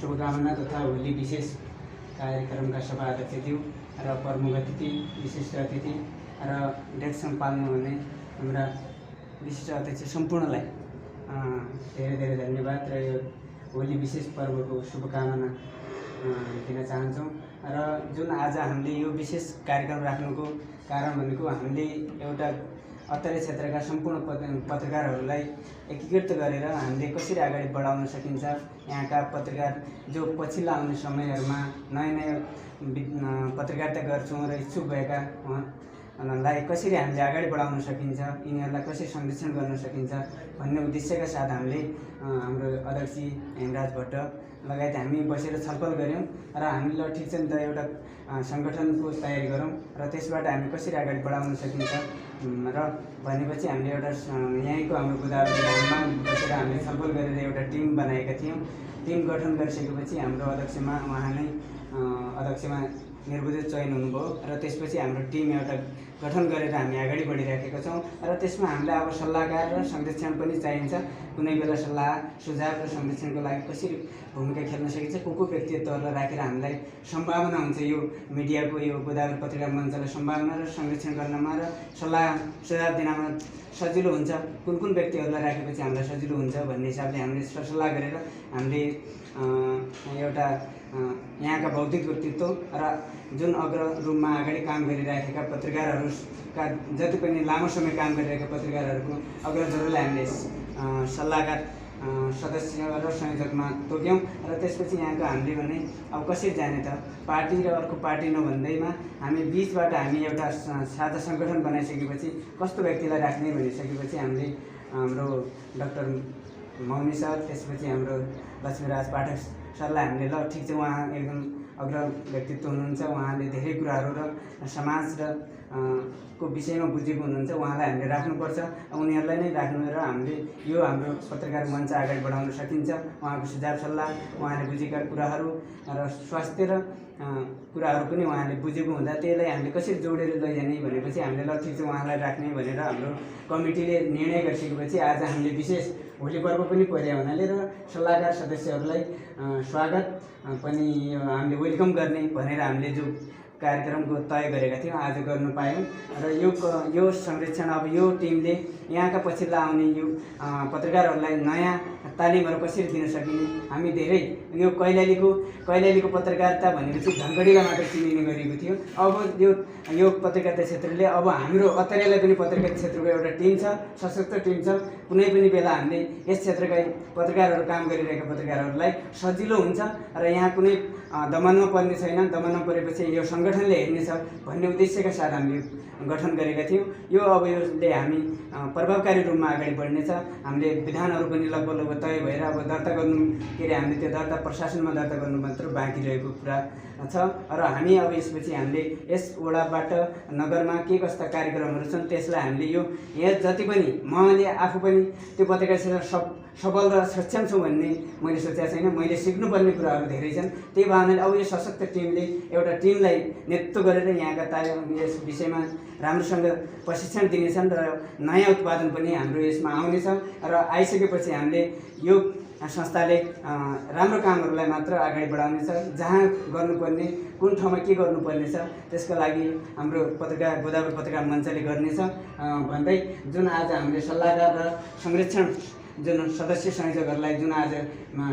शुभकामना तथा होली विशेष कार्यक्रमका सभा अध्यक्षज्यू र प्रमुख अतिथि विशिष्ट अतिथि र डेस्क पाल्नु हुने हाम्रा विशिष्ट अध्यक्ष सम्पूर्णलाई धेरै धेरै धन्यवाद र यो होली विशेष पर्वको शुभकामना दिन चाहन्छौँ। र जुन आज हामीले यो विशेष कार्यक्रम राख्नुको कारण भनेको हामीले एउटा अत्तरे क्षेत्रका सम्पूर्ण पत्रकारहरूलाई एकीकृत गरेर हामीले कसरी अगाडि बढाउन सकिन्छ, यहाँका पत्रकार जो पछिल्ला आउने समयहरूमा नयाँ नयाँ पत्रकारिता गर्छौँ र इच्छुक भएका लाई कसरी हामीले अगाडि बढाउन सकिन्छ, यिनीहरूलाई कसरी संरक्षण गर्न सकिन्छ भन्ने उद्देश्यका साथ हामीले हाम्रो अध्यक्ष हेमराज भट्ट लगायत हामी बसेर छलफल गऱ्यौँ र हामीले ठिक छ नि त एउटा सङ्गठनको तयारी गरौँ र त्यसबाट हामी कसरी अगाडि बढाउन सकिन्छ र भनेपछि हामीले एउटा यहीँको हाम्रो गोदावरीमा बसेर हामीले छलफल गरेर एउटा टिम बनाएका थियौँ। टिम गठन गरिसकेपछि हाम्रो अध्यक्षमा उहाँ नै अध्यक्षमा निर्विरोध चयन हुनुभयो र त्यसपछि हाम्रो टिम एउटा गठन गरेर हामी अगाडि बढिराखेका छौँ र त्यसमा हामीलाई अब सल्लाहकार र संरक्षण पनि चाहिन्छ। कुनै बेला सल्लाह सुझाव र संरक्षणको लागि कसरी भूमिका खेल्न सकिन्छ, को व्यक्तित्वहरूलाई राखेर हामीलाई सम्भावना हुन्छ यो मिडियाको यो गोदावरी पत्रिका मञ्चलाई सम्भावना र संरक्षण गर्नमा र सल्लाह सुझाव दिनमा सजिलो हुन्छ, कुन व्यक्तिहरूलाई राखेपछि हामीलाई सजिलो हुन्छ भन्ने हिसाबले हामीले सरसल्लाह गरेर हामीले एउटा यहाँका बौद्धिक व्यक्तित्व र जुन अग्र रूपमा अगाडि काम गरिराखेका पत्रकारहरूका जति पनि लामो समय काम गरिरहेका पत्रकारहरूको अग्रजहरूलाई हामीले सल्लाहकार सदस्य र संयोजकमा तोक्यौँ र त्यसपछि यहाँको हामीले भने अब कसरी जाने त पार्टी र अर्को पार्टी नभन्दैमा हामी बिचबाट हामी एउटा साझा सङ्गठन बनाइसकेपछि कस्तो व्यक्तिलाई राख्ने भनिसकेपछि हामीले हाम्रो डाक्टर मौनी सर, त्यसपछि हाम्रो लक्ष्मीराज पाठक सरलाई हामीले ल ठिक छ, उहाँ एकदम अग्र व्यक्तित्व हुनुहुन्छ, उहाँले धेरै कुराहरू र समाज र को विषयमा बुझेको हुनुहुन्छ, उहाँलाई हामीले राख्नुपर्छ, उनीहरूलाई नै राख्नु र हामीले यो हाम्रो पत्रकार मञ्च अगाडि बढाउन सकिन्छ। उहाँको सुझाव सल्लाह, उहाँले बुझेका कुराहरू र स्वास्थ्य र कुराहरू पनि उहाँले बुझेको हुँदा त्यसलाई हामीले कसरी जोडेर लैजाने भनेपछि हामीले ल ठिक छ उहाँलाई राख्ने भनेर हाम्रो कमिटीले निर्णय गरिसकेपछि आज हामीले विशेष होली पर्व पनि पर्या हुनाले र सल्लाहकार सदस्यहरूलाई स्वागत पनि हामीले वेलकम गर्ने भनेर हामीले जो कार्यक्रमको तय गरेका थियौँ आज गर्न पायौँ र यो संरक्षण अब यो टिमले यहाँका पछिल्ला आउने यो पत्रकारहरूलाई नयाँ तालिमहरू कसरी दिन सकिने। हामी धेरै यो कैलालीको पत्रकारिता भनेपछि धनगढीलाई मात्र चिनिने गरिएको थियो। अब यो पत्रकारिता क्षेत्रले अब हाम्रो अत्तरेलाई पनि पत्रकारिता क्षेत्रको एउटा टिम छ, सशक्त टिम छ। कुनै पनि बेला हामीले यस क्षेत्रका पत्रकारहरू काम गरिरहेका पत्रकारहरूलाई सजिलो हुन्छ र यहाँ कुनै दमनमा पर्ने छैन, दमनमा परेपछि यो सङ्गठनले हेर्नेछ भन्ने उद्देश्यका साथ हामीले गठन गरेका थियौँ। यो अब यसले हामी प्रभावकारी रूपमा अगाडि बढ्नेछ। हामीले विधानहरू पनि लगभग तय भएर अब दर्ता गर्नु हामीले त्यो दर्ता प्रशासनमा दर्ता गर्नु मात्र बाँकी रहेको कुरा छ र हामी अब यसपछि हामीले यस वडाबाट नगरमा के कस्ता कार्यक्रमहरू छन् त्यसलाई हामीले यहाँ जति पनि मैले आफू पनि त्यो पत्रकार क्षेत्र सबल र सक्षम छु भन्ने मैले सोचेको छैन। मैले सिक्नुपर्ने कुराहरू धेरै छन्। त्यही भावनाले अब यो सशक्त टिमले एउटा टिमलाई नेतृत्व गरेर यहाँका यस विषयमा राम्रोसँग प्रशिक्षण दिनेछन् र नयाँ उत्पादन पनि हाम्रो यसमा आउनेछ र आइसकेपछि हामीले यो संस्थाले राम्रो कामहरूलाई मात्र अगाडि बढाउनेछ। जहाँ गर्नुपर्ने कुन ठाउँमा के गर्नुपर्ने छ त्यसको लागि हाम्रो गोदावरी पत्रकार मञ्चले गर्नेछ भन्दै जुन आज हामीले सल्लाहकार र संरक्षण जुन सदस्य संयोजकहरूलाई जुन आज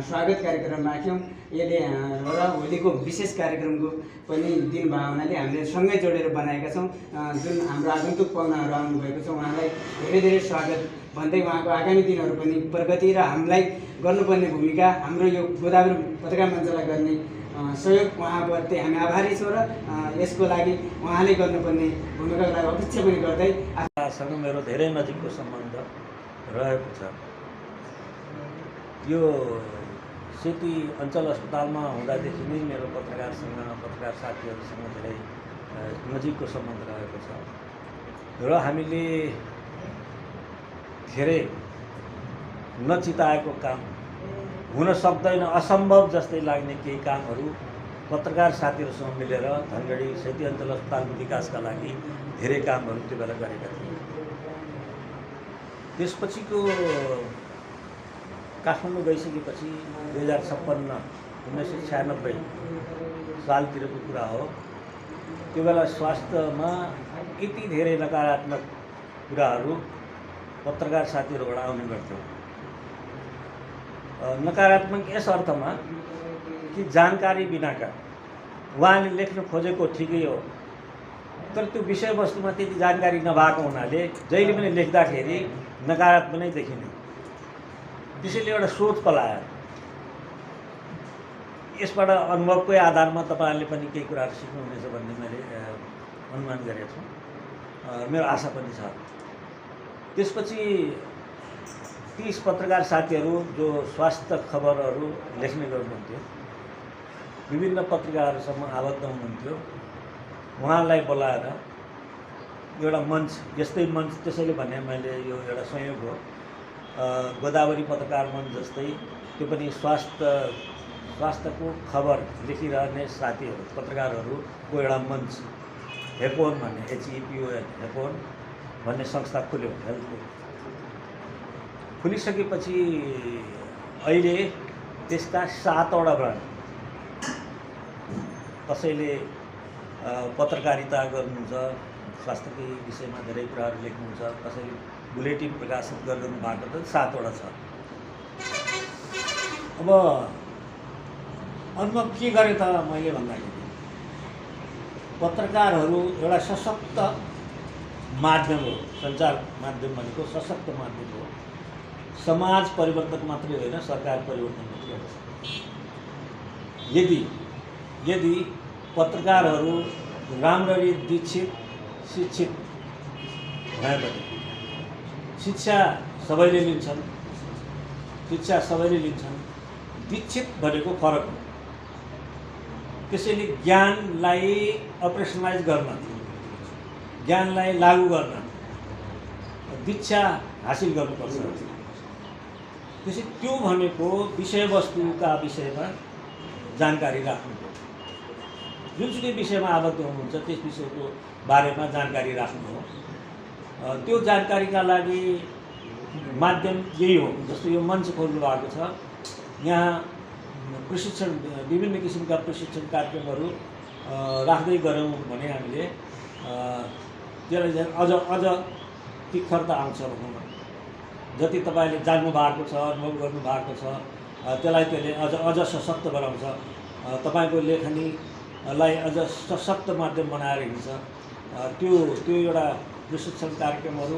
स्वागत कार्यक्रम राख्यौँ यसले र होलीको विशेष कार्यक्रमको पनि दिन भएको हुनाले हामीले सँगै जोडेर बनाएका छौँ। जुन हाम्रो आगन्तुक पाहुनाहरू आउनुभएको छ उहाँलाई धेरै धेरै स्वागत भन्दै उहाँको आगामी दिनहरू पनि प्रगति र हामीलाई गर्नुपर्ने भूमिका हाम्रो यो गोदावरी पत्रकार मञ्चलाई गर्ने सहयोग उहाँप्रति हामी आभारी छौँ र यसको लागि उहाँले गर्नुपर्ने भूमिकाको लागि अपेक्षा पनि गर्दै सँग मेरो धेरै नजिकको सम्बन्ध रहेको छ। यो सेती अञ्चल अस्पतालमा हुँदादेखि नै मेरो पत्रकार साथीहरूसँग धेरै नजिकको सम्बन्ध रहेको छ र हामीले धेरै नचिताएको काम हुन सक्दैन, असम्भव जस्तै लाग्ने केही कामहरू पत्रकार साथीहरूसँग मिलेर धनगढी सेती अञ्चल अस्पतालको विकासका लागि धेरै कामहरू त्यो बेला गरेका थियौँ। त्यसपछिको काठमाडौँ गइसकेपछि 2056 1996 सालतिरको कुरा हो। त्यो बेला स्वास्थ्यमा यति धेरै नकारात्मक कुराहरू पत्रकार साथीहरूबाट आउने गर्थ्यो। नकारात्मक यस अर्थमा कि जानकारी बिनाका उहाँले लेख्न खोजेको ठिकै हो, तर त्यो विषयवस्तुमा त्यति जानकारी नभएको हुनाले जहिले पनि लेख्दाखेरि नकारात्मक नै देखिने। त्यसैले एउटा सोच पलायो। यसबाट अनुभवकै आधारमा तपाईँहरूले पनि केही कुराहरू सिक्नुहुनेछ भन्ने मैले अनुमान गरेको छु, मेरो आशा पनि छ। त्यसपछि 30 पत्रकार साथीहरू जो स्वास्थ्य खबरहरू लेख्ने गर्नुहुन्थ्यो, विभिन्न पत्रिकाहरूसम्म आबद्ध हुनुहुन्थ्यो, उहाँलाई बोलाएर एउटा मञ्च, यस्तै मञ्च त्यसैले भने मैले यो एउटा संयोग हो, गोदावरी पत्रकार मञ्च जस्तै त्यो पनि स्वास्थ्यको खबर लेखिरहने साथीहरू पत्रकारहरूको एउटा मञ्च, हेपोन भन्ने HEPON हेपोन भन्ने संस्था खुल्यो हेल्थको। खुलिसकेपछि अहिले त्यसका 7वटा ब्रान्ड, कसैले पत्रकारिता गर्नुहुन्छ, स्वास्थ्यकै विषयमा धेरै कुराहरू लेख्नुहुन्छ, कसैले बुलेटिन प्रकाशित गरिरहनु भएको त 7वटा छ। अब अनुभव के गरेँ त मैले भन्दाखेरि, पत्रकारहरू एउटा सशक्त माध्यम हो, सञ्चार माध्यम भनेको सशक्त माध्यम हो। समाज परिवर्तन मात्रै होइन, सरकार परिवर्तन मात्रै हो। यदि पत्रकारहरू राम्ररी दीक्षित शिक्षित भए भने, शिक्षा सबैले लिन्छन्, दीक्षित भनेको फरक हो। त्यसैले ज्ञानलाई अपरेसनलाइज गर्न, ज्ञानलाई लागू गर्न दीक्षा हासिल गर्नुपर्छ। त्यसै त्यो भनेको विषयवस्तुका विषयमा जानकारी राख्नु हो। जुनसुकै विषयमा आबद्ध हुनुहुन्छ त्यस विषयको बारेमा जानकारी राख्नु हो। त्यो जानकारीका लागि माध्यम यही हो। जस्तो यो मञ्च खोल्नु भएको छ, यहाँ प्रशिक्षण, विभिन्न किसिमका प्रशिक्षण कार्यक्रमहरू राख्दै गऱ्यौँ भने हामीले त्यसलाई अझ तिखरता आउँछ भनौँ न। जति तपाईँले जान्नु भएको छ, अनुभव गर्नु भएको छ, त्यसले अझ सशक्त बनाउँछ। तपाईँको लेखनीलाई अझ सशक्त माध्यम बनाएर हिँड्छ। त्यो एउटा प्रशिक्षण कार्यक्रमहरू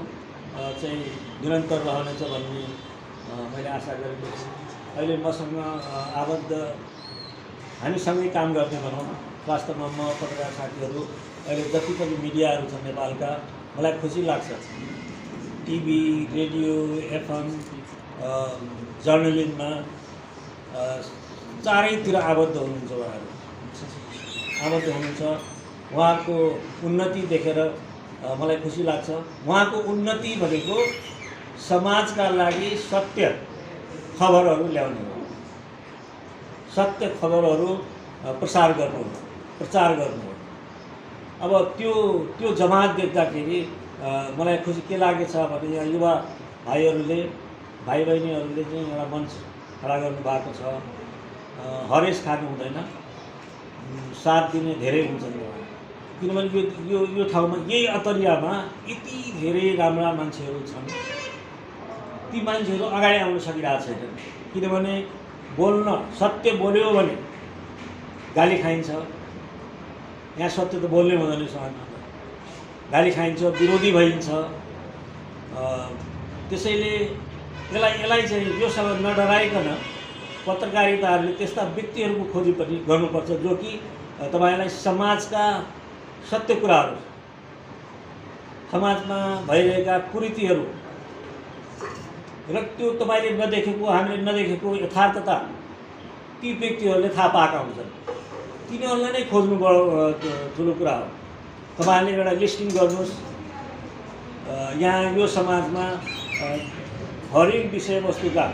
चाहिँ निरन्तर रहनेछ भन्ने मैले आशा गरेको छु। अहिले मसँग आबद्ध, हामीसँगै काम गर्ने भनौँ, वास्तवमा म पत्रकार साथीहरू अहिले जति पनि मिडियाहरू छन् नेपालका, मलाई खुसी लाग्छ। टिभी, रेडियो, FM, जर्नलिजममा चारैतिर आबद्ध हुनुहुन्छ उहाँहरू, उहाँहरूको उन्नति देखेर मलाई खुसी लाग्छ। उहाँको उन्नति भनेको समाजका लागि सत्य खबरहरू ल्याउनु हो, सत्य खबरहरू प्रचार गर्नु हो। अब त्यो जमात देख्दाखेरि मलाई खुसी के लागेछ भने यहाँ युवा भाइबहिनीहरूले चाहिँ एउटा मञ्च खडा गर्नु भएको छ। हरेस खानु हुँदैन, साथ दिने धेरै हुन्छन्। किनभने यो ठाउँमा, यही अतरियामा यति धेरै राम्रा मान्छेहरू छन्। ती मान्छेहरू अगाडि आउन सकिरहेको छैनन्। किनभने सत्य बोल्यो भने गाली खाइन्छ। यहाँ सत्य त बोल्नै हुँदैन, समाजमा गाली खाइन्छ, विरोधी भइन्छ। त्यसैले यसलाई चाहिँ योसँग नडराइकन पत्रकारिताहरूले त्यस्ता व्यक्तिहरूको खोजी पनि गर्नुपर्छ जो कि तपाईँलाई समाजका सत्य कुराहरू, समाजमा भइरहेका कुरीतिहरू र त्यो तपाईँले नदेखेको, हामीले नदेखेको यथार्थता ती व्यक्तिहरूले थाहा पाएका हुन्छन्। तिनीहरूलाई नै खोज्नु ठुलो कुरा हो। तपाईँहरूले एउटा लिस्टिङ गर्नुहोस्, यहाँ यो समाजमा हरेक विषयवस्तुका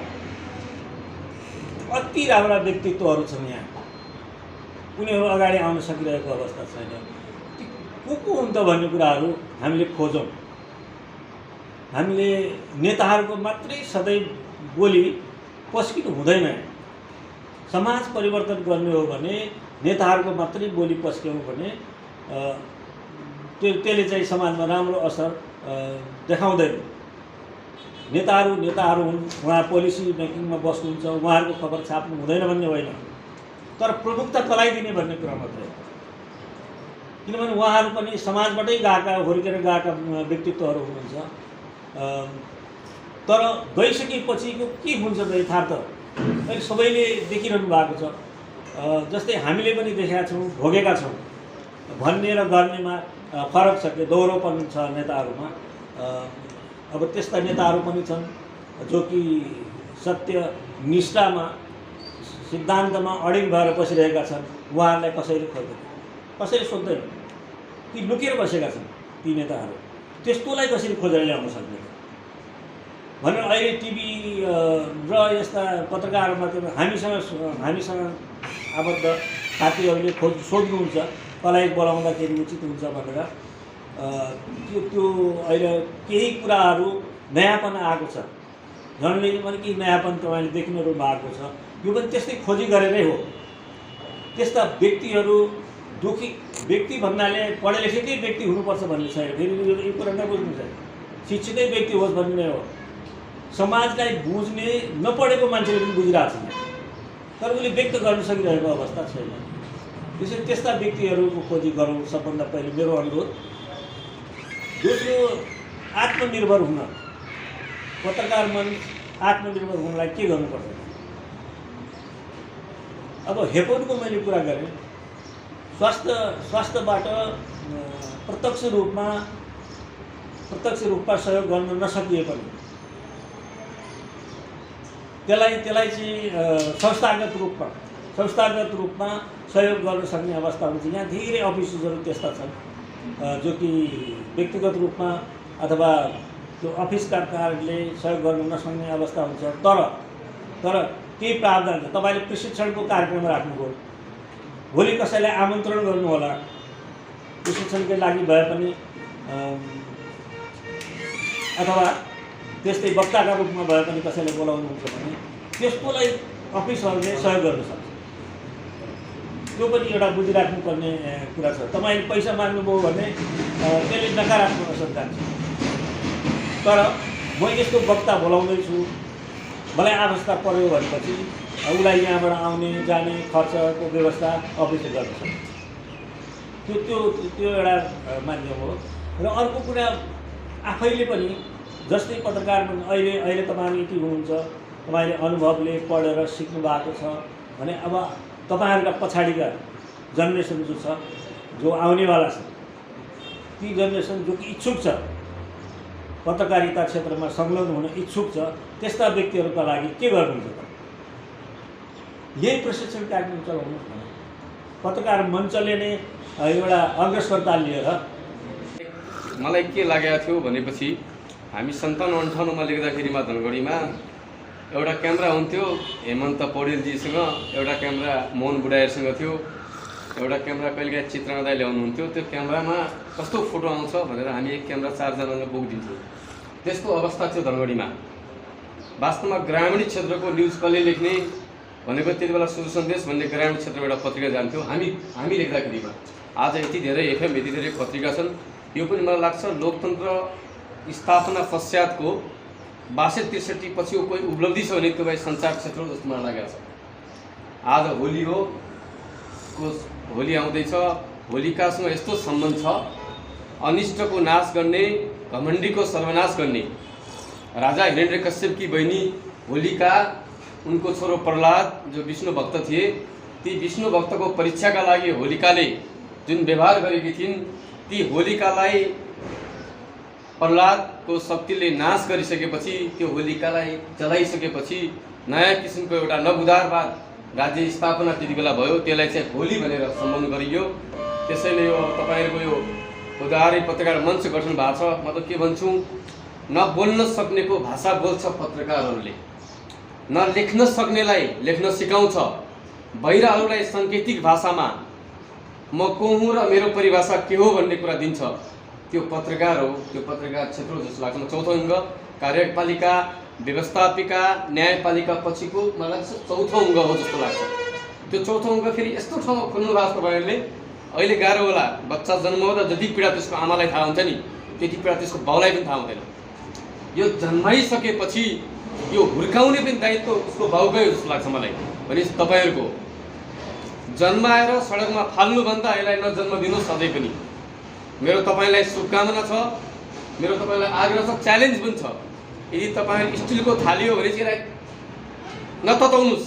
अति राम्रा व्यक्तित्वहरू छन्। यहाँ उनीहरू अगाडि आउन सकिरहेको अवस्था छैन। को हुन् त भन्ने कुराहरू हामीले खोजौँ। हामीले नेताहरूको मात्रै सधैँ बोली पस्किनु हुँदैन। समाज परिवर्तन गर्ने हो भने नेताहरूको मात्रै बोली पस्क्यौँ भने त्यसले चाहिँ समाजमा राम्रो असर देखाउँदैन। नेताहरू हुन्, उहाँ पोलिसी मेकिङमा बस्नुहुन्छ, उहाँहरूको खबर छाप्नु हुँदैन भन्ने होइन, तर प्रमुखता कसलाई दिने भन्ने कुरा मात्रै हो। किनभने उहाँहरू पनि समाजबाटै गएका, हुर्केर गएका व्यक्तित्वहरू हुनुहुन्छ। तर गइसकेपछिको के हुन्छ त यथार्थ अहिले सबैले देखिरहनु भएको छ। जस्तै हामीले पनि देखेका छौँ, भोगेका छौँ। भन्ने र गर्नेमा फरक छ, कि दोहोरोपन छ नेताहरूमा। अब त्यस्ता नेताहरू पनि छन् जो कि सत्य निष्ठामा, सिद्धान्तमा अडिग भएर बसिरहेका छन्। उहाँहरूलाई कसैले खोज्दैन, कसैले सोध्दैन, ती लुकेर बसेका छन् ती नेताहरू। त्यस्तोलाई कसरी खोजेर ल्याउन सक्दैन भनेर अहिले टिभी र यस्ता पत्रकारहरूमा हामीसँग आबद्ध साथीहरूले सोध्नुहुन्छ कसलाई बोलाउँदाखेरि उचित हुन्छ भनेर। त्यो अहिले केही कुराहरू नयाँपन आएको छ, जर्नलिजममा केही नयाँपन तपाईँले देखिनु भएको छ। यो पनि त्यस्तै खोजी गरेरै हो। त्यस्ता व्यक्तिहरू, दुखी व्यक्ति भन्नाले पढे लेखेकै व्यक्ति हुनुपर्छ भन्ने छैन, फेरि यो कुरा नबुझ्नु छैन। शिक्षितै व्यक्ति होस् भन्ने नै हो। समाजलाई बुझ्ने नपढेको मान्छेले पनि बुझिरहेको छैन, तर उसले व्यक्त गर्न सकिरहेको अवस्था छैन। त्यसैले त्यस्ता व्यक्तिहरूको खोजी गरौँ सबभन्दा पहिले मेरो अनुरोध। दोस्रो, आत्मनिर्भर हुन, पत्रकार मन आत्मनिर्भर हुनलाई के गर्नुपर्छ? अब हेपनको मैले कुरा गरेँ, स्वास्थ्यबाट प्रत्यक्ष रूपमा सहयोग गर्न नसकिए पनि त्यसलाई चाहिँ संस्थागत रूपमा सहयोग गर्न सक्ने अवस्था हुन्छ। यहाँ धेरै अफिसहरू त्यस्ता छन् जो कि व्यक्तिगत रूपमा अथवा त्यो अफिसका कारणले सहयोग गर्न नसक्ने अवस्था हुन्छ। तर केही प्रावधान छ। तपाईँले प्रशिक्षणको कार्यक्रम राख्नुभयो, भोलि कसैलाई आमन्त्रण गर्नु होला प्रशिक्षणकै लागि भए पनि, अथवा त्यस्तै वक्ताका रूपमा भए पनि कसैलाई बोलाउनुहुन्छ भने त्यसकोलाई अफिसहरूले सहयोग गर्न सक्छ। त्यो पनि एउटा बुझिराख्नुपर्ने कुरा छ। तपाईँले पैसा माग्नुभयो भने त्यसले नकारात्मक असर जान्छ। तर म यस्तो वक्ता बोलाउँदैछु, मलाई आवश्यकता पर्यो भनेपछि उसलाई यहाँबाट आउने जाने खर्चको व्यवस्था अफिसले गर्न सक्छ। त्यो एउटा माध्यम हो। र अर्को कुरा, आफैले पनि जस्तै पत्रकार अहिले तपाईँहरू यति हुनुहुन्छ, तपाईँले अनुभवले पढेर सिक्नु भएको छ भने अब तपाईँहरूका पछाडिका जेनेरेसन जो छ, जो आउनेवाला छ, ती जेनेरेसन जो कि इच्छुक छ, पत्रकारिता क्षेत्रमा संलग्न हुन इच्छुक छ, त्यस्ता व्यक्तिहरूका लागि के गर्नुहुन्छ त? यही प्रशिक्षण कार्यक्रम चलाउनुहोस् न। पत्रकार मञ्चले नै एउटा अग्रसरता लिएर। मलाई के लागेको थियो भनेपछि हामी 57-58मा लेख्दाखेरिमा धनगढीमा एउटा क्यामेरा हुन्थ्यो हेमन्त पौडेलजीसँग, एउटा क्यामेरा मोहन बुढायरसँग थियो, एउटा क्यामेरा कहिलेकाहीँ चित्रण दाइ ल्याउनुहुन्थ्यो। त्यो क्यामेरामा कस्तो फोटो आउँछ भनेर हामी एक क्यामेरा 4 जनाले बोकिदिन्थ्यौँ। त्यस्तो अवस्था थियो धनगढीमा। वास्तवमा ग्रामीण क्षेत्रको न्युज कसले लेख्ने भनेको त्यति बेला सुदूर सन्देश भन्ने ग्रामीण क्षेत्रबाट पत्रिका जान्थ्यो हामी लेख्दाखेरिमा। आज यति धेरै एफएम, यति धेरै पत्रिका छन्। यो पनि मलाई लाग्छ लोकतन्त्र स्थापना पश्चातको 62-63 पछिको कोही उपलब्धि छ भने त्यो भाइ सञ्चार क्षेत्र जस्तो मलाई लागेको छ। आज होली हो, होली आउँदैछ, होलिकासँग यस्तो सम्बन्ध छ, अनिष्टको नाश गर्ने, घमण्डीको सर्वनाश गर्ने। राजा हिरण्यकश्यपकी बहिनी होलिका, उनको छोरो प्रहलाद जो विष्णु भक्त थिए, ती विष्णु भक्तको परीक्षाका लागि होलिकाले जुन व्यवहार गरेकी थिइन्, ती होलिकालाई प्रहलादको शक्तिले नाश गरिसकेपछि, त्यो होलिकालाई जलाइसकेपछि नयाँ किसिमको एउटा नवउदारवाद राज्य स्थापना त्यति बेला भयो। त्यसलाई चाहिँ होली भनेर सम्बोधन गरियो। त्यसैले यो तपाईँहरूको यो उदाहरण पत्रकार मञ्च गठन भएको छ। म त के भन्छु, नबोल्न सक्नेको भाषा बोल्छ पत्रकारहरूले, नलेख्न सक्नेलाई लेख्न सिकाउँछ, बहिराहरूलाई साङ्केतिक भाषामा म को हुँ र मेरो परिभाषा के हो भन्ने कुरा दिन्छ। त्यो पत्रकार हो, त्यो पत्रकार क्षेत्र हो जस्तो लाग्छ। चौथो अङ्ग कार्यपालिका, व्यवस्थापिका, न्यायपालिका पछिको मलाई लाग्छ चौथो अङ्ग हो जस्तो लाग्छ। त्यो चौथो अङ्क फेरि यस्तो ठाउँमा खोल्नु भएको छ तपाईँहरूले, अहिले गाह्रो होला, बच्चा जन्माउँदा जति पीडा त्यसको आमालाई थाहा हुन्छ नि त्यति पीडा त्यसको बाउलाई पनि थाहा हुँदैन। यो जन्माइसकेपछि यो हुर्काउने पनि दायित्व उसको बाउकै हो जस्तो लाग्छ मलाई। भनेपछि तपाईँहरूको जन्माएर सडकमा फाल्नुभन्दा यसलाई नजन्म दिनुहोस् सधैँ पनि। मेरो तपाईँलाई शुभकामना छ, मेरो तपाईँलाई आग्रह छ, च्यालेन्ज पनि छ। यदि तपाईँहरू स्टिलको थाली हो भने चाहिँ यसलाई नतताउनुहोस्,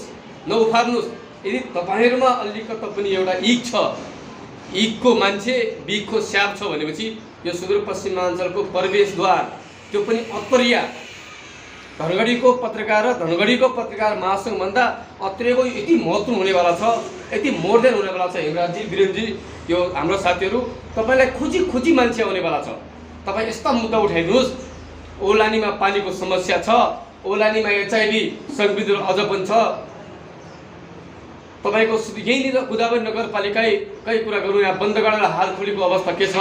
नउफार्नुहोस्। यदि तपाईँहरूमा अलिकति पनि एउटा इक छ, इकको मान्छे बिगको स्याप छ भनेपछि यो सुदूरपश्चिमाञ्चलको प्रवेशद्वार त्यो पनि अत्तरिया धनगढीको पत्रकार र धनगढीको पत्रकार महासङ्घभन्दा अत्रेको यति महत्त्व हुनेवाला छ, यति मोर्देन हुनेवाला छ। हेमराजजी, वीरेनजी, यो हाम्रो साथीहरू तपाईँलाई खोजी खोजी मान्छे आउनेवाला छ। तपाईँ यस्ता मुद्दा उठाइदिनुहोस्। ओलानीमा पानीको समस्या छ, ओलानीमा एचआइभी संविधान अझ पनि छ। तपाईँको यहीँनिर गोदावरी नगरपालिकै कुरा गरौँ, यहाँ बन्द गरेर हालखोलीको अवस्था के छ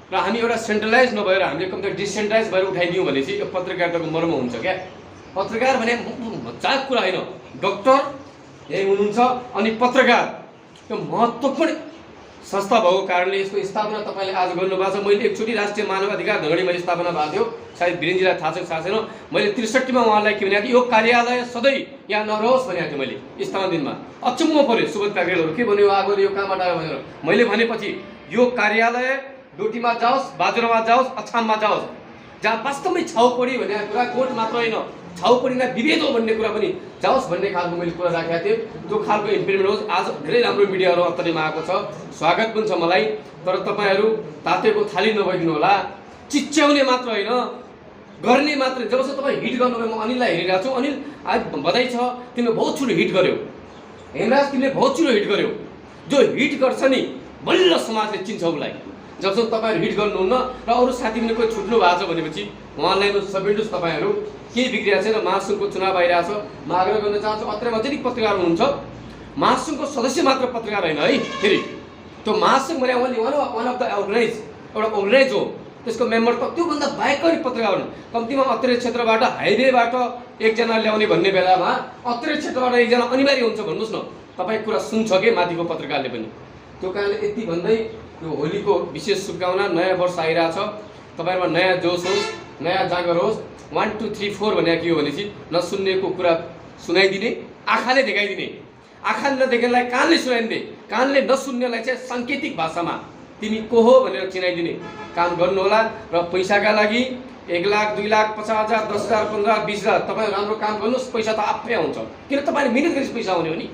र हामी एउटा सेन्ट्रलाइज नभएर हामीले कम्ती डिसेन्ट्रलाइज भएर उठाइदियौँ भने चाहिँ यो पत्रकारिताको मर्म हुन्छ क्या। पत्रकार भने मजाक कुरा होइन, डक्टर यही हुनुहुन्छ अनि पत्रकार यो महत्त्वपूर्ण संस्था भएको कारणले यसको स्थापना तपाईँले आज गर्नुभएको छ। मैले एकचोटि राष्ट्रिय मानवाधिकार धनगढी मैले स्थापना भएको थियो, सायद वीरेनजीलाई थाहा छ थाहा छैन। मैले 63 मा उहाँलाई के भनेको थिएँ, यो कार्यालय सधैँ यहाँ नरहोस् भनेको थिएँ मैले स्थापना दिनमा। अचम्म पऱ्यो सुबोध काक्रेलहरू, के भन्यो आगो यो कहाँबाट आयो भनेर। मैले भनेपछि यो कार्यालय डोटीमा जाओस्, बाजुरामा जाओस्, अछाममा जाओस्, जहाँ वास्तवमै छाउपडी भन्ने कुरा कोर्ट मात्र होइन, छाउपडीलाई विभेद हो भन्ने कुरा पनि जाओस् भन्ने खालको मैले कुरा राखेको थिएँ। त्यो खालको इम्प्लिमेन्ट होस्। आज धेरै राम्रो मिडियाहरू अत्तरीमा आएको छ, स्वागत पनि छ मलाई। तर तपाईँहरू तातेको थाली नभइदिनु होला। चिच्याउने मात्र होइन, गर्ने मात्र। जबसम्म तपाईँ हिट गर्नुभयो, म अनिललाई हेरिरहेको छु, अनिल आज बधाई छ, तिमीले बहुत छिटो हिट गर्यौ। हेमराज, तिमीले बहुत छिटो हिट गर्यौ। जो हिट गर्छ नि बल्ल समाजले चिन्छ उसलाई। जबसम्म तपाईँहरू हिट गर्नुहुन्न र अरू साथी पनि कोही छुट्नु भएको छ भनेपछि उहाँलाई सबै तपाईँहरू केही बिग्रिएको छैन। महासङ्घको चुनाव आइरहेछ, म आग्रह गर्न चाहन्छु अत्रमा जति पत्रकार हुनुहुन्छ, महासङ्घको सदस्य मात्र पत्रकार होइन है। फेरि त्यो महासङ्घ भने वान अफ द एउटा अर्गनाइज हो, त्यसको मेम्बर त त्योभन्दा बाहेक पनि पत्रकार हुन्। कम्तीमा अत्रे क्षेत्रबाट हाइवेबाट एकजना ल्याउने भन्ने बेलामा अत्रे क्षेत्रबाट एकजना अनिवार्य हुन्छ भन्नुहोस् न। तपाईँ कुरा सुन्छ कि माथिको पत्रकारले पनि। त्यो कारणले यति भन्दै यो होलीको विशेष शुभकामना। नयाँ वर्ष आइरहेछ, तपाईँहरूमा नयाँ जोस होस्, नयाँ जाँगर होस्। 1 2 3 4 भनेको के हो भनेपछि नसुन्नेको कुरा सुनाइदिने, आँखाले देखाइदिने, आँखाले नदेख्नेलाई कानले सुनाइदिने, कानले नसुन्नेलाई चाहिँ साङ्केतिक भाषामा तिमी को हो भनेर चिनाइदिने काम गर्नुहोला। र पैसाका लागि 1 लाख 2 लाख 50,000 10,000 15,000 20,000 तपाईँ राम्रो काम गर्नुहोस्, पैसा त आफै आउँछ। किन तपाईँले मिहिनेत गरेपछि पैसा आउने हो नि,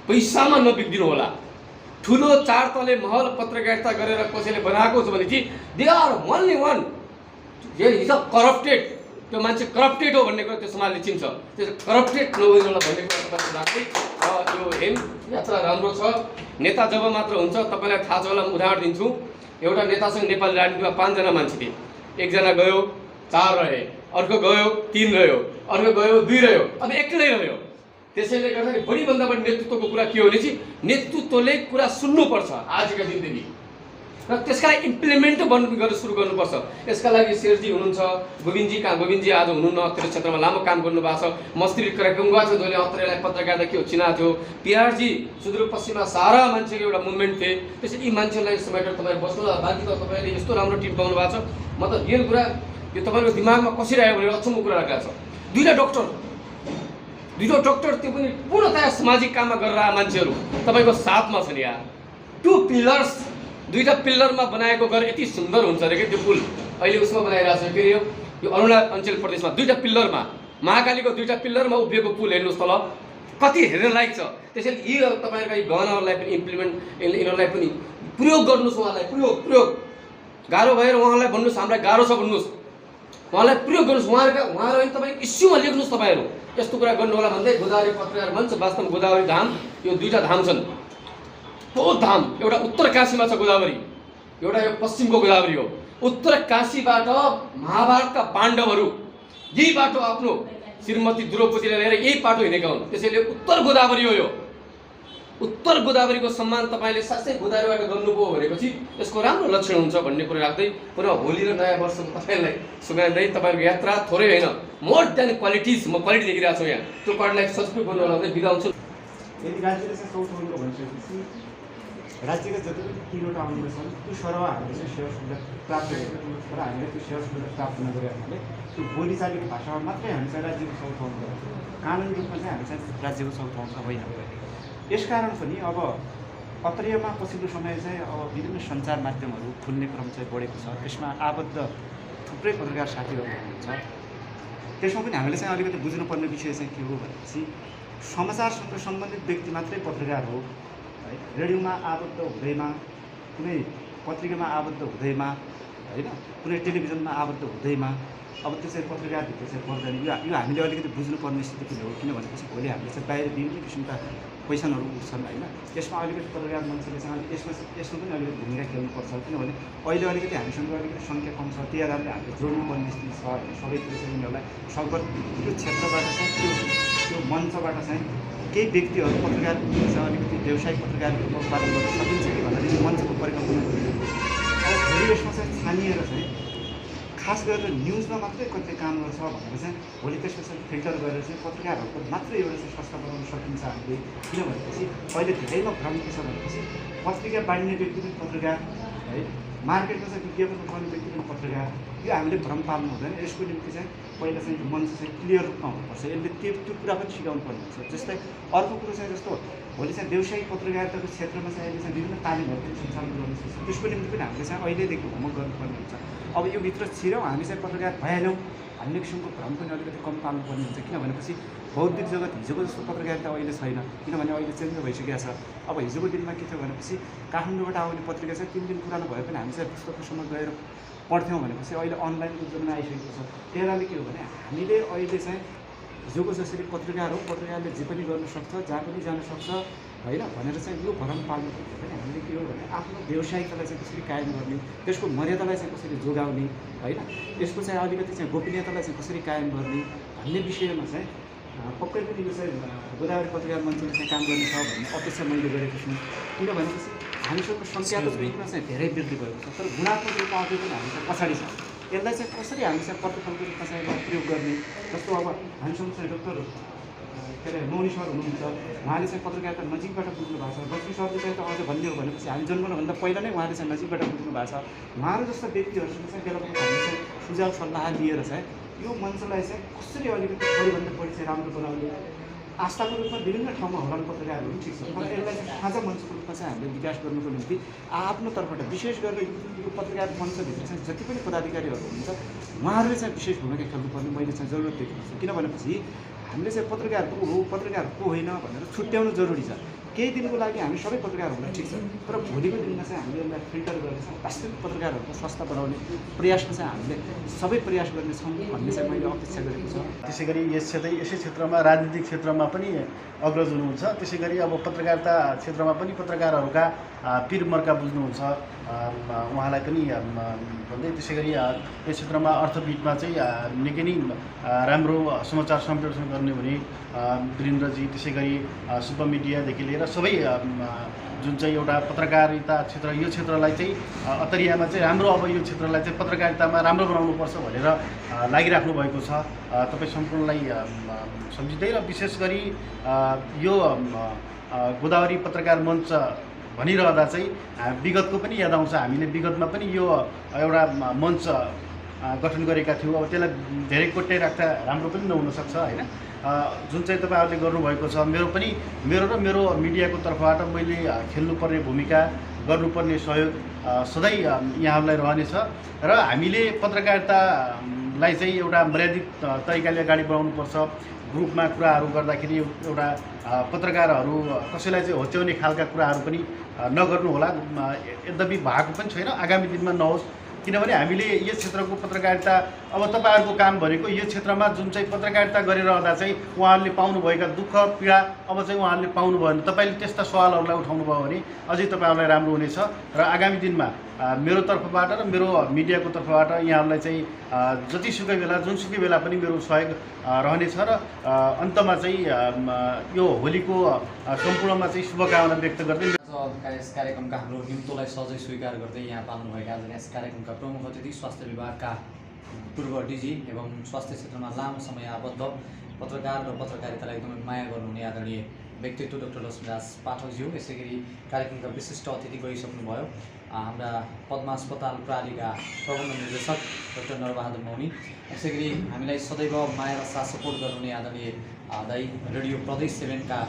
पैसामा नबिग्दिनु होला। ठुलो 4 तले महल पत्रकारिता गरेर कसैले बनाएको छ भने चाहिँ they are only one, is a corrupted. त्यो मान्छे करप्टेड हो भन्ने कुरा त्यो समाजले चिन्छ। त्यो करप्टेड नहोला भन्ने कुरा तपाईँले राख्दै यो हेम यात्रा राम्रो छ। नेता जब मात्र हुन्छ, तपाईँलाई थाहा छ होला, म उदाहरण दिन्छु। एउटा नेतासँग नेपाली राजनीतिमा 5 जना मान्छे थिए। एकजना गयो, 4 रहे, अर्को गयो 3 रह्यो, अर्को गयो 2 रह्यो, अब एक्लै रह्यो। त्यसैले गर्दाखेरि बढीभन्दा बढी नेतृत्वको कुरा के हो भने चाहिँ नेतृत्वले कुरा सुन्नुपर्छ आजका दिनदेखि, र त्यसका लागि इम्प्लिमेन्ट गर्न सुरु गर्नुपर्छ। यसका लागि शेरजी हुनुहुन्छ, गोविन्दजी आज हुनुहुन्न, अत्रे क्षेत्रमा लामो काम गर्नुभएको छ। मस्त्री कार्यक्रम गएको छ, जसले अत्रेलाई पत्रकारिता के हो चिनाएको थियो। पिआरजी सुदूरपश्चिममा सारा मान्छेको एउटा मुभमेन्ट थिए। त्यसैले यी मान्छेलाई समेटेर तपाईँहरू बस्नु होला। बाँकी त तपाईँले यस्तो राम्रो टिम पाउनु भएको छ, म त रियल कुरा यो तपाईँको दिमागमा कसरी आयो भनेर अचम्म कुरा राखेको छ। दुईटा डक्टर त्यो पनि पूर्णतया सामाजिक काममा गरेर आए मान्छेहरू तपाईँको साथमा छन्। यहाँ 2 पिलर्स, 2टा पिल्लरमा बनाएको घर यति सुन्दर हुन्छ अरे कि त्यो पुल अहिले उसमा बनाइरहेको छ। के अरे यो अरुणाचल प्रदेशमा 2टा पिल्लरमा, महाकालीको 2टा पिल्लरमा उभिएको पुल हेर्नुहोस् तल, कति हेर्न लायक छ। त्यसैले यी तपाईँहरूका यी गहनाहरूलाई पनि इम्प्लिमेन्ट यिनीहरूलाई पनि प्रयोग गर्नुहोस्। उहाँलाई प्रयोग गाह्रो भएर उहाँलाई भन्नुहोस्, हामीलाई गाह्रो छ भन्नुहोस्, उहाँलाई प्रयोग गर्नुहोस्। उहाँहरू पनि तपाईँ इस्युमा लेख्नुहोस्। तपाईँहरू यस्तो कुरा गर्नु होला भन्दै गोदावरी पत्रकार मञ्च, वास्तवमा गोदावरी धाम यो 2टा धाम छन्। बहुत धाम, एउटा उत्तर काशीमा छ गोदावरी, एउटा यो पश्चिमको गोदावरी हो। उत्तर काशीबाट महाभारतका पाण्डवहरू यही बाटो आफ्नो श्रीमती द्रौपदीलाई लिएर यही बाटो हिँडेका हुन्। त्यसैले उत्तर गोदावरी हो यो। उत्तर गोदावरीको सम्मान तपाईँले साँच्चै गोदावरीबाट गर्नुभयो भनेपछि यसको राम्रो लक्षण हुन्छ भन्ने कुरा राख्दै पुनः होली र नयाँ वर्षको तपाईँलाई सुनाउँदै तपाईँहरूको यात्रा थोरै होइन, मोर देन क्वालिटिज, म क्वालिटी देखिरहेको छु यहाँ, त्यो क्वालिटीलाई सब्सक्राइब गर्नु होला भन्दै बिदा हुन्छु। यदि राज्यले चाहिँ 4 थाउजन्डको भनिसकेपछि राज्यका जति पनि 3वटा अङ्ग छन् त्यो सरह हामीले चाहिँ सेवा सुविधा प्राप्त गरेको र हामीले त्यो सेवा सुविधा प्राप्त नगरे हुनाले त्यो बोलीचालीको भाषामा मात्रै हामी चाहिँ राज्यको 4 थाउजन्ड गर्छौँ, कानुनी रूपमा चाहिँ हामी चाहिँ राज्यको 4 थाउजन्ड होइन। यसकारण पनि अब अत्रियमा पछिल्लो समय चाहिँ अब विभिन्न सञ्चार माध्यमहरू खुल्ने क्रम चाहिँ बढेको छ, त्यसमा आबद्ध थुप्रै पत्रकार साथीहरू हुनुहुन्छ। त्यसमा पनि हामीले चाहिँ अलिकति बुझ्नुपर्ने विषय चाहिँ के हो भनेपछि समाचारसँग सम्बन्धित व्यक्ति मात्रै पत्रकार हो है। रेडियोमा आबद्ध हुँदैमा, कुनै पत्रिकामा आबद्ध हुँदैमा होइन, कुनै टेलिभिजनमा आबद्ध हुँदैमा अब त्यो चाहिँ पत्रकारभित्र चाहिँ पर्दैन। यो हामीले अलिकति बुझ्नुपर्ने स्थिति पनि हो, किन भनेपछि भोलि हामीले चाहिँ बाहिर विभिन्न किसिमका क्वेसनहरू उठ्छन् होइन। यसमा अलिकति पत्रकार मान्छेले चाहिँ यसमा पनि अलिकति भूमिका खेल्नुपर्छ, किनभने अहिले अलिकति हामीसँग अलिकति सङ्ख्या कम छ, त्यही आधारले हामीले जोड्नुपर्ने स्थिति छ होइन। सबैतिर चाहिँ उनीहरूलाई सकभर त्यो क्षेत्रबाट चाहिँ त्यो मञ्चबाट चाहिँ केही व्यक्तिहरू पत्रकार चाहिँ अलिकति व्यावसायिक पत्रकारको उत्पादन गर्न सकिन्छ कि भन्दाखेरि मञ्चको परिकल्पना गरिएको। अब भोलि यसमा चाहिँ छानिएर चाहिँ खास गरेर न्युजमा मात्रै कति काम गर्छ भनेर चाहिँ भोलि त्यसपछि फिल्टर गरेर चाहिँ पत्रकारहरूको मात्रै एउटा चाहिँ संस्था बनाउन सकिन्छ हामीले। किन भनेपछि अहिले धेरैमा भ्रम के छ भनेपछि पत्रिका बाँड्ने व्यक्ति पनि पत्रकार है, मार्केटमा चाहिँ विज्ञापन उठाउने व्यक्ति पनि पत्रकार। यो हामीले भ्रम पाल्नु हुँदैन। यसको निम्ति चाहिँ पहिला चाहिँ मञ्च चाहिँ क्लियर रूपमा हुनुपर्छ। यसले त्यो कुरा पनि सिकाउनु पर्ने हुन्छ। जस्तै अर्को कुरो चाहिँ जस्तो भोलि चाहिँ व्यावसायिक पत्रकारिताको क्षेत्रमा चाहिँ अहिले चाहिँ विभिन्न तालिमहरू पनि सञ्चालन गर्न सक्छ। त्यसको निम्ति पनि हामीले चाहिँ अहिलेदेखि होमवर्क गर्नुपर्ने हुन्छ। अब यो भित्र छिरौँ हामी चाहिँ पत्रकार भइहाल्यौँ भन्ने किसिमको भ्रम पनि अलिकति कम पाल्नुपर्ने हुन्छ। किन भनेपछि बौद्धिक जगत हिजोको जस्तो पत्रकारिता अहिले छैन, किनभने अहिले चेन्ज भइसकेको छ। अब हिजोको दिनमा के थियो भनेपछि काठमाडौँबाट आउने पत्रिका चाहिँ 3 दिन पुरानो भए पनि हामी चाहिँ पुस्तकसम्म गएर पढ्थ्यौँ भनेपछि अहिले अनलाइनको जमाना आइसकेको छ। त्यही कारणले के हो भने हामीले अहिले चाहिँ हिजोको जसरी पत्रकार हो, पत्रकारले जे पनि गर्न सक्छ, जहाँ पनि जान सक्छ होइन भनेर चाहिँ यो भ्रम पाल्नु पर्यो भने हामीले के हो भने आफ्नो व्यावसायिकतालाई चाहिँ कसरी कायम गर्ने, त्यसको मर्यादालाई चाहिँ कसरी जोगाउने होइन, यसको चाहिँ अलिकति चाहिँ गोपनीयतालाई चाहिँ कसरी कायम गर्ने भन्ने विषयमा चाहिँ पक्कै पनि यो चाहिँ गोदावरी पत्रकार मञ्चले चाहिँ काम गर्नेछ भन्ने अपेक्षा मैले गरेको छु। किन भनेपछि हामीसँग सङ्ख्यात्मक रूपमा चाहिँ धेरै वृद्धि भएको छ, तर गुणात्मक रूपमा अझै पनि हामी चाहिँ पछाडि छ। यसलाई चाहिँ कसरी हामी चाहिँ प्रतिफलको रूपमा चाहिँ प्रयोग गर्ने, जस्तो अब हामीसँग चाहिँ डक्टर के अरे मौनी सर हुनुहुन्छ, उहाँले चाहिँ पत्रकारिता नजिकबाट बुझ्नु भएको छ। बस्ती सरले चाहिँ त अझ भन्ने हो भनेपछि हामी जन्मनुभन्दा पहिला नै उहाँले चाहिँ नजिकबाट बुझ्नु भएको छ। उहाँहरू जस्ता व्यक्तिहरूसँग चाहिँ बेला बेला हामीले चाहिँ सुझाव सल्लाह लिएर चाहिँ यो मञ्चलाई चाहिँ कसरी अलिकति बढीभन्दा बढी चाहिँ राम्रो बनाउने आस्थाको रूपमा विभिन्न ठाउँमा होलान् पत्रकारहरू ठिक छ, तर यसलाई चाहिँ साझा मञ्चको रूपमा चाहिँ हामीले विकास गर्नुको निम्ति आफ्नो तर्फबाट विशेष गरेर यो पत्रकार मञ्चभित्र चाहिँ जति पनि पदाधिकारीहरू हुनुहुन्छ उहाँहरूले चाहिँ विशेष भूमिका खेल्नुपर्ने मैले चाहिँ जरुरत देखेको छु। किन भनेपछि हामीले चाहिँ पत्रकार को हो, पत्रकार को होइन भनेर छुट्याउनु जरुरी छ। केही दिनको लागि हामी सबै पत्रकार हुन ठिक छ, तर भोलिको दिनमा चाहिँ हामीले यसलाई फिल्टर गरेर चाहिँ वास्तविक पत्रकारहरूको संस्था बनाउने प्रयासमा चाहिँ हामीले सबै प्रयास गर्नेछौँ भन्ने चाहिँ मैले अपेक्षा गरेको छु। त्यसै गरी यसै क्षेत्रमा राजनीतिक क्षेत्रमा पनि अग्रज हुनुहुन्छ। त्यसै गरी अब पत्रकारिता क्षेत्रमा पनि पत्रकारहरूका पीर मर्का बुझ्नुहुन्छ उहाँलाई पनि भन्दै, त्यसै गरी यस क्षेत्रमा अर्थविदमा चाहिँ निकै नै राम्रो समाचार सम्प्रेषण गर्ने हुने वीरेन्द्रजी, त्यसै गरी सुपर मिडियादेखि लिएर सबै जुन चाहिँ एउटा पत्रकारिता क्षेत्र यो क्षेत्रलाई चाहिँ अत्तरियामा चाहिँ राम्रो, अब यो क्षेत्रलाई चाहिँ पत्रकारितामा राम्रो बनाउनुपर्छ भनेर लागिराख्नु भएको छ। तपाईँ सम्पूर्णलाई सम्झिँदै र विशेष गरी यो गोदावरी पत्रकार मञ्च भनिरहँदा चाहिँ विगतको पनि याद आउँछ। हामीले विगतमा पनि यो एउटा मञ्च गठन गरेका थियौँ। अब त्यसलाई धेरै कोट्याइराख्दा राम्रो पनि नहुनसक्छ होइन। जुन चाहिँ तपाईँहरूले गर्नुभएको छ, मेरो र मेरो मिडियाको तर्फबाट मैले खेल्नुपर्ने भूमिका, गर्नुपर्ने सहयोग सधैँ यहाँहरूलाई रहनेछ र हामीले पत्रकारितालाई चाहिँ एउटा मर्यादित तरिकाले अगाडि बढाउनुपर्छ। ग्रुपमा कुराहरू गर्दाखेरि एउटा पत्रकारहरू कसैलाई चाहिँ होच्याउने खालका कुराहरू पनि नगर्नु होला। यद्यपि भएको पनि छैन, आगामी दिनमा नहोस्, किनभने हामीले यो क्षेत्रको पत्रकारिता अब तपाईँहरूको काम भनेको यो क्षेत्रमा जुन चाहिँ पत्रकारिता गरिरहँदा चाहिँ उहाँहरूले पाउनुभएका दुःख पीडा अब चाहिँ उहाँहरूले पाउनुभयो भने तपाईँले त्यस्ता सवालहरूलाई उठाउनु भयो भने अझै तपाईँहरूलाई राम्रो हुनेछ। र आगामी दिनमा मेरो तर्फबाट र मेरो मिडियाको तर्फबाट यहाँहरूलाई चाहिँ जतिसुकै बेला जुनसुकै बेला पनि मेरो सहयोग रहनेछ र अन्तमा चाहिँ यो होलीको सम्पूर्णमा चाहिँ शुभकामना व्यक्त गर्दै यस कार्यक्रमका हाम्रो निम्तोलाई सजै स्वीकार गर्दै यहाँ पाल्नुभएका आज यस कार्यक्रमका प्रमुख अतिथि स्वास्थ्य विभागका पूर्व डिजी एवं स्वास्थ्य क्षेत्रमा लामो समय आबद्ध पत्रकार र पत्रकारितालाई एकदमै माया गर्नुहुने आदरणीय व्यक्तित्व डाक्टर लक्ष्मीराज पाठकज्यू, यसै गरी कार्यक्रमका विशिष्ट अतिथि गइसक्नुभयो हाम्रा पद्मा अस्पताल प्रणालीका प्रबन्ध निर्देशक डाक्टर नरबहादुर मौनी, यसै गरी हामीलाई सदैव माया र साथ सपोर्ट गर्नुहुने आदरणीय दाई रेडियो प्रदेश 7 का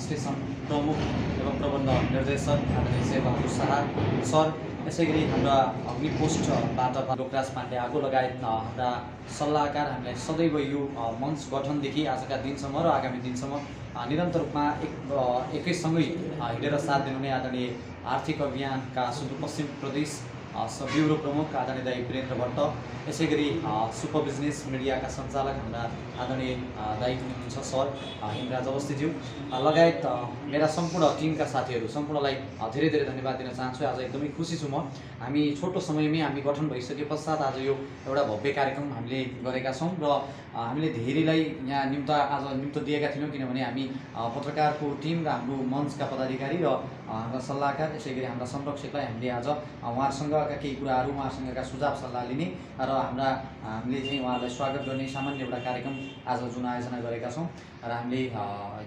स्टेसन प्रमुख एवं प्रबन्ध निर्देशक आदरणीय शेरबहादुर शाह सर, यसै गरी हाम्रा अग्निपोस्टबाट लोकराज पाण्डे आगो लगायत हाम्रा सल्लाहकार हामीलाई सदैव यो मञ्च गठनदेखि आजका दिनसम्म र आगामी दिनसम्म निरन्तर रूपमा एकैसँगै हिँडेर साथ दिनुहुने आदरणीय आर्थिक अभियानका सुदूरपश्चिम प्रदेश ब्युरो प्रमुख आदरणीय दाई वीरेन्द्र भट्ट, यसै गरी सुपर बिजनेस मिडियाका सञ्चालक हाम्रा आदरणीय दाई हुनुहुन्छ सर हिमराज अवस्थीज्यू लगायत मेरा सम्पूर्ण टिमका साथीहरू सम्पूर्णलाई धेरै धेरै धन्यवाद दिन चाहन्छु। आज एकदमै खुसी छु म, हामी छोटो समयमै हामी गठन भइसके पश्चात आज यो एउटा भव्य कार्यक्रम हामीले गरेका छौँ र हामीले धेरैलाई यहाँ निम्तो दिएका थियौँ, किनभने हामी पत्रकारको टिम र हाम्रो मञ्चका पदाधिकारी र हाम्रा सल्लाहकार यसै गरी हाम्रा संरक्षकलाई हामीले आज उहाँहरूसँगका केही कुराहरू उहाँसँगका सुझाव सल्लाह लिने र हामीले चाहिँ उहाँहरूलाई स्वागत गर्ने सामान्य एउटा कार्यक्रम आज जुन आयोजना गरेका छौँ र हामीले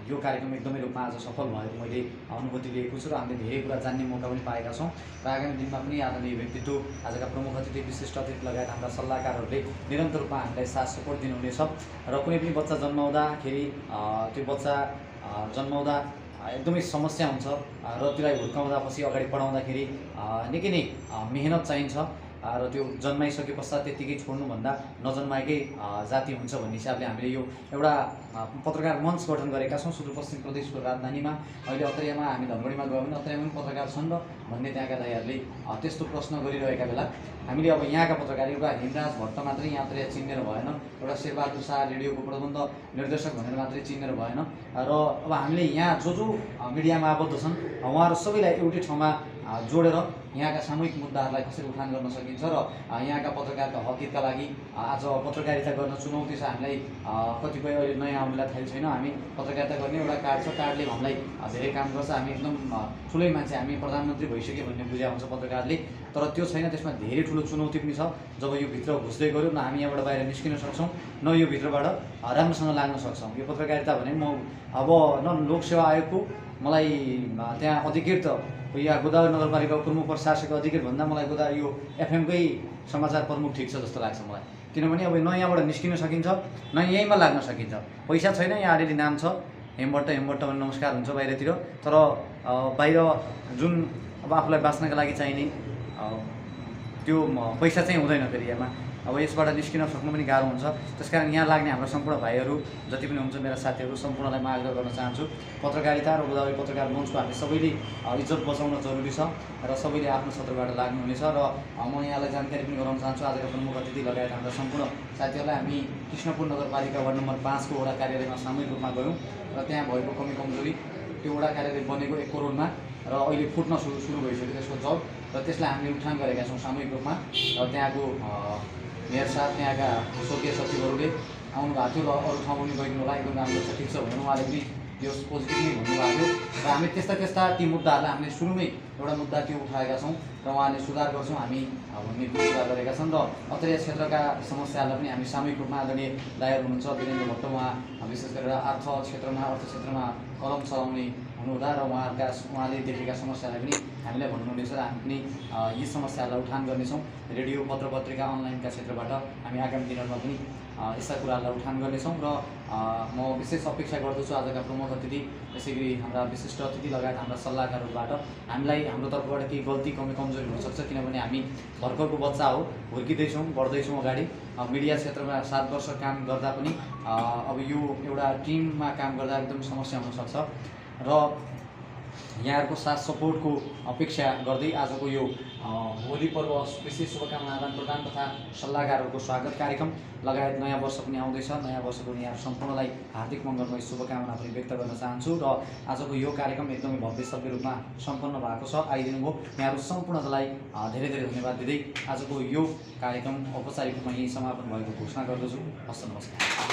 यो कार्यक्रम एकदमै रूपमा आज सफल भएको मैले अनुभूति लिएको छु र हामीले धेरै कुरा जान्ने मौका पनि पाएका छौँ र आगामी दिनमा पनि आदरणीय व्यक्तित्व आजका प्रमुख अतिथि विशिष्ट अतिथि लगायत हाम्रा सल्लाहकारहरूले निरन्तर रूपमा हामीलाई साथ सपोर्ट दिनुहुनेछ र कुनै पनि बच्चा जन्माउँदाखेरि त्यो बच्चा जन्माउँदा एकदमै समस्या हुन्छ र त्यसलाई हुर्काउँदापछि अगाडि बढाउँदाखेरि निकै नै मेहनत चाहिन्छ र त्यो जन्माइसके पश्चात त्यतिकै छोड्नुभन्दा नजन्माएकै जाति हुन्छ भन्ने हिसाबले हामीले यो एउटा पत्रकार मञ्च गठन गरेका छौँ सुदूरपश्चिम प्रदेशको राजधानीमा। अहिले अत्तरियामा हामी धनगढीमा गयौँ भने अत्तरियामा पनि पत्रकार छन् र भन्ने त्यहाँका दाइहरूले त्यस्तो प्रश्न गरिरहेका बेला हामीले अब यहाँका पत्रकार एउटा हिमराज भट्ट मात्रै यहाँ अत्तरिया चिनेर भएन, एउटा शेरबहादुर शाह रेडियोको प्रबन्ध निर्देशक भनेर मात्रै चिनेर भएन र अब हामीले यहाँ जो मिडियामा आबद्ध छन् उहाँहरू सबैलाई एउटै ठाउँमा जोडेर यहाँका सामूहिक मुद्दाहरूलाई कसरी उठान गर्न सकिन्छ र यहाँका पत्रकारका हकितका लागि आज पत्रकारिता गर्न चुनौती छ। हामीलाई कतिपय अहिले नयाँ आउनेलाई थाहा छैन, हामी पत्रकारिता गर्ने एउटा कार्ड छ, कार्डले हामीलाई धेरै काम गर्छ, हामी एकदम ठुलै मान्छे, हामी प्रधानमन्त्री भइसक्यो भन्ने बुझा हुन्छ पत्रकारले, तर त्यो छैन, त्यसमा धेरै ठुलो चुनौती पनि छ। जब यो भित्र घुस्दै गऱ्यो न हामी यहाँबाट बाहिर निस्किन सक्छौँ न यो भित्रबाट राम्रोसँग लाग्न सक्छौँ। यो पत्रकारिता भने म अब न लोकसेवा आयोगको मलाई त्यहाँ अधिकृत यहाँ गोदावरी नगरपालिकाको प्रमुख प्रशासक अधिकृत भन्दा मलाई यो एफएमकै समाचार प्रमुख ठिक छ जस्तो लाग्छ मलाई, किनभने अब न यहाँबाट निस्किन सकिन्छ न यहीँमा लाग्न सकिन्छ। पैसा छैन, यहाँ अलिअलि नाम छ, हेमभट्ट भन्ने नमस्कार हुन्छ बाहिरतिर, तर बाहिर जुन अब आफूलाई बाँच्नका लागि चाहिने त्यो पैसा चाहिँ हुँदैन फेरि यहाँमा। अब यसबाट निस्किन सक्नु पनि गाह्रो हुन्छ, त्यसकारण यहाँ लाग्ने हाम्रो सम्पूर्ण भाइहरू जति पनि हुन्छ मेरा साथीहरू सम्पूर्णलाई म आग्रह गर्न चाहन्छु, पत्रकारिता र गोदावरी पत्रकार मञ्चको हामी सबैले इज्जत बचाउन जरुरी छ र सबैले आफ्नो क्षेत्रबाट लाग्नुहुनेछ। र म यहाँलाई जानकारी पनि गराउन चाहन्छु आजका प्रमुख अतिथि लगायत हाम्रा सम्पूर्ण साथीहरूलाई हामी कृष्णपुर नगरपालिका वार्ड नम्बर 5 को वडा कार्यालयमा सामूहिक रूपमा गयौँ र त्यहाँ भएको कमी कमजोरी त्यो वडा कार्यालय बनेको 1 करोडमा र अहिले फुट्न सुरु भइसक्यो त्यसको जब, र त्यसलाई हामीले उठान गरेका छौँ सामूहिक रूपमा। र त्यहाँको मेयर साहब त्यहाँका स्वर्गीय सचिवहरूले आउनुभएको थियो र अरू ठाउँ पनि गइदिनु होला, एकदम राम्रो छ ठिक छ भनेर उहाँले पनि यो पोजिटिभली भन्नुभएको थियो र हामी त्यस्ता ती मुद्दाहरूलाई हामीले सुरुमै एउटा मुद्दा त्यो उठाएका छौँ र उहाँले सुधार गर्छौँ हामी भन्ने कुरा गरेका छन्। र अत्तरिया क्षेत्रका समस्याहरूलाई पनि हामी सामूहिक रूपमा आदरणीय दाइहरू हुनुहुन्छ वीरेन्द्र भट्ट, उहाँ विशेष गरेर अर्थ क्षेत्रमा कलम चलाउने हुनुहुँदा र उहाँले देखेका समस्यालाई पनि हामीलाई भन्नुहुनेछ र हामी पनि यी समस्याहरूलाई उठान गर्नेछौँ। रेडियो पत्र पत्रिका अनलाइनका क्षेत्रबाट हामी आगामी दिनहरूमा पनि यस्ता कुराहरूलाई उठान गर्नेछौँ र म विशेष अपेक्षा गर्दछु आजका प्रमुख अतिथि यसै गरी हाम्रा विशिष्ट अतिथि लगायत हाम्रा सल्लाहकारहरूबाट हामीलाई हाम्रो तर्फबाट केही गल्ती कमजोरी हुनसक्छ, किनभने हामी भर्खरको बच्चा हो, हुर्किँदैछौँ बढ्दैछौँ अगाडि। मिडिया क्षेत्रमा 7 वर्ष काम गर्दा पनि अब यो एउटा टिममा काम गर्दा एकदम समस्या हुनसक्छ र यहाँहरूको साथ सपोर्टको अपेक्षा गर्दै आजको यो होली पर्व विशेष शुभकामना आदान प्रदान तथा सल्लाहकारहरूको स्वागत कार्यक्रम लगायत नयाँ वर्ष पनि आउँदैछ, नयाँ वर्षको यहाँ सम्पूर्णलाई हार्दिक मङ्गलमय शुभकामना पनि व्यक्त गर्न चाहन्छु र आजको यो कार्यक्रम एकदमै भव्य सभ्य रूपमा सम्पन्न भएको छ, आइदिनु भयो यहाँहरू सम्पूर्णलाई धेरै धेरै धन्यवाद दिँदै आजको यो कार्यक्रम औपचारिक रूपमा यही समापन भएको घोषणा गर्दछु। हस्त नमस्कार।